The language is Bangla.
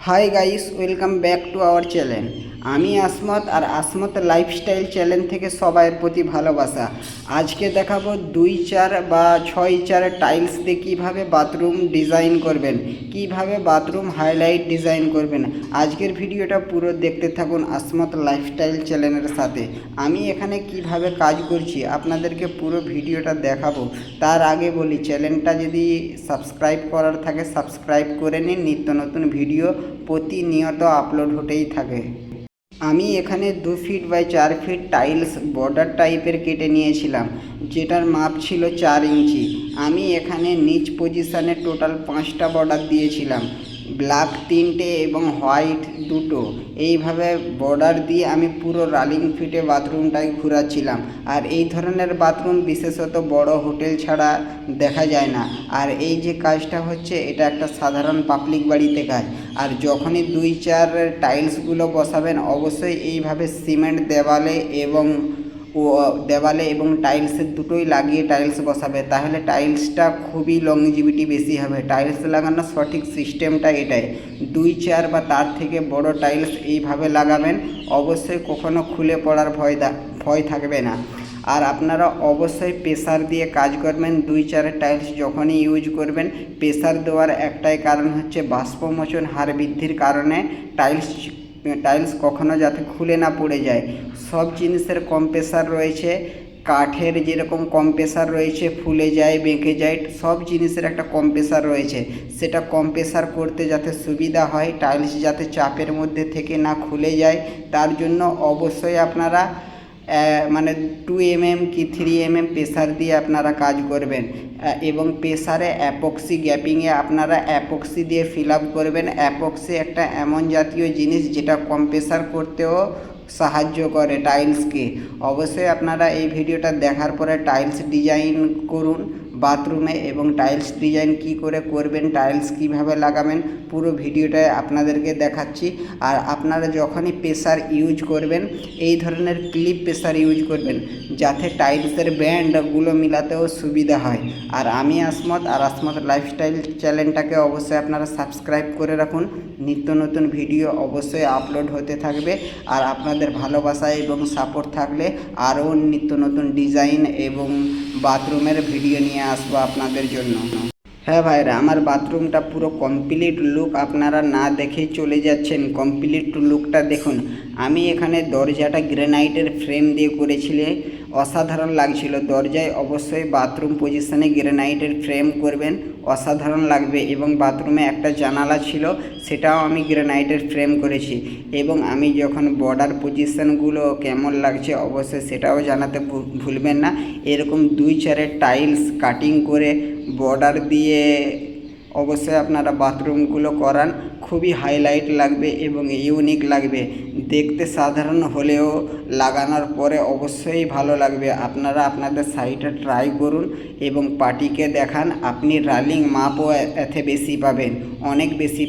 Hi guys, welcome back to our channel. আমি আসমত আর আসমত লাইফস্টাইল চ্যানেল থেকে সবার প্রতি ভালোবাসা। আজকে দেখাবো 2-4 বা 6-4 টাইলস দিয়ে কীভাবে বাথরুম ডিজাইন করবেন, কিভাবে বাথরুম হাইলাইট ডিজাইন করবেন। আজকের ভিডিওটা পুরো দেখতে থাকুন আসমত লাইফস্টাইল চ্যানেলের সাথে। আমি এখানে কিভাবে কাজ করছি আপনাদেরকে পুরো ভিডিওটা দেখাবো। তার আগে বলি, চ্যানেলটা যদি সাবস্ক্রাইব করার থাকে সাবস্ক্রাইব করে নিন, নিত্য নতুন ভিডিও প্রতিনিয়ত আপলোড হতেই থাকে। আমি এখানে 2 feet by 4 feet tiles border টাইপের কেটে নিয়েছিলাম, যেটার মাপ ছিল 4 ইঞ্চি। আমি এখানে নিচ পজিশানে টোটাল 5টা বর্ডার দিয়েছিলাম, ব্ল্যাক 3টে এবং হোয়াইট 2টো। এইভাবে বর্ডার দিয়ে আমি পুরো রানিং ফিটে বাথরুমটাই ঘোরাচ্ছিলাম। আর এই ধরনের বাথরুম বিশেষত বড় হোটেল ছাড়া দেখা যায় না। আর এই যে কাজটা হচ্ছে, এটা একটা সাধারণ পাবলিক বাড়িতে কাজ। আর যখনই 2-4 টাইলসগুলো বসাবেন, অবশ্যই এইভাবে সিমেন্ট দেওয়ালে এবং টাইলসের দুটোই লাগিয়ে টাইলস বসাবে, তাহলে টাইলসটা খুবই লংজিভিটি বেশি হবে। টাইলস লাগানোর সঠিক সিস্টেমটা এটাই। 2-4 বা তার থেকে বড় টাইলস এইভাবে লাগাবেন, অবশ্যই কখনো খুলে পড়ার ভয় থাকবে না। আর আপনারা অবশ্যই প্রেসার দিয়ে কাজ করবেন। 2-4 টাইলস যখনই ইউজ করবেন, প্রেসার দেওয়ার একটাই কারণ হচ্ছে বাষ্পমোচন হার বৃদ্ধির কারণে টাইলস কখনো যাতে খুলে না পড়ে যায়। সব জিনিসের কম্প্রেসার রয়েছে, কাঠের যেরকম কম্প্রেসার রয়েছে, ফুলে যায় বেঁকে যায়, সব জিনিসের একটা কম্প্রেসার রয়েছে। সেটা কম্প্রেসার করতে যাতে সুবিধা হয়, টাইলস যাতে চাপের মধ্যে থেকে না খুলে যায়, তার জন্য অবশ্যই আপনারা 2 mm কি 3 mm প্রেসার দিয়ে আপনারা কাজ করবেন। এবং প্রেসারে অ্যাপক্সি গ্যাপিংয়ে আপনারা অ্যাপক্সি দিয়ে ফিল আপ করবেন। অ্যাপক্সি একটা এমন জাতীয় জিনিস যেটা কম্প্রেসার করতেও সাহায্য করে টাইলসকে। অবশ্যই আপনারা এই ভিডিওটা দেখার পরে টাইলস ডিজাইন করুন বাথরুমে, এবং টাইলস ডিজাইন কি করে করবেন, টাইলস কিভাবে লাগাবেন, পুরো ভিডিওটায় আপনাদেরকে দেখাচ্ছি। আর আপনারা যখনই প্রেসার ইউজ করবেন, এই ধরনের ক্লিপ প্রেসার ইউজ করবেন, যাতে টাইলসের ব্যান্ডগুলো মিলাতেও সুবিধা হয়। আর আমি আসমত আর আসমত লাইফস্টাইল চ্যানেলটাকে অবশ্যই আপনারা সাবস্ক্রাইব করে রাখুন, নিত্য নতুন ভিডিও অবশ্যই আপলোড হতে থাকবে। আর আপনাদের ভালোবাসা এবং সাপোর্ট থাকলে আরও নিত্য নতুন ডিজাইন এবং বাথরুমের ভিডিও নিয়ে আসবো আপনাদের জন্য। হ্যাঁ ভাইরা, আমার বাথরুমটা পুরো কমপ্লিট লুক আপনারা না দেখেই চলে যাচ্ছেন। কমপ্লিট লুকটা দেখুন। আমি এখানে দরজাটা গ্রানাইটের ফ্রেম দিয়ে করেছিলে, অসাধারণ লাগছিল। দরজায় অবশ্যই বাথরুম পজিশনে গ্রানাইটের ফ্রেম করবেন, অসাধারণ লাগবে। এবং বাথরুমে একটা জানালা ছিল, সেটাও আমি গ্রানাইটের ফ্রেম করেছি। এবং আমি যখন বর্ডার পজিশনগুলো কেমন লাগছে অবশ্যই সেটাও জানাতে ভুলবেন না। এরকম 2-4 টাইলস কাটিং করে বর্ডার দিয়ে অবশ্যই আপনারা বাথরুমগুলো করান, খুবই হাইলাইট লাগবে এবং ইউনিক লাগবে। দেখতে সাধারণ হলেও লাগানোর পরে অবশ্যই ভালো লাগবে। আপনারা আপনাদের সাইটে ট্রাই করুন এবং পার্টিকে দেখান। আপনি রানিং মাপও এতে বেশি পাবেন, অনেক বেশি।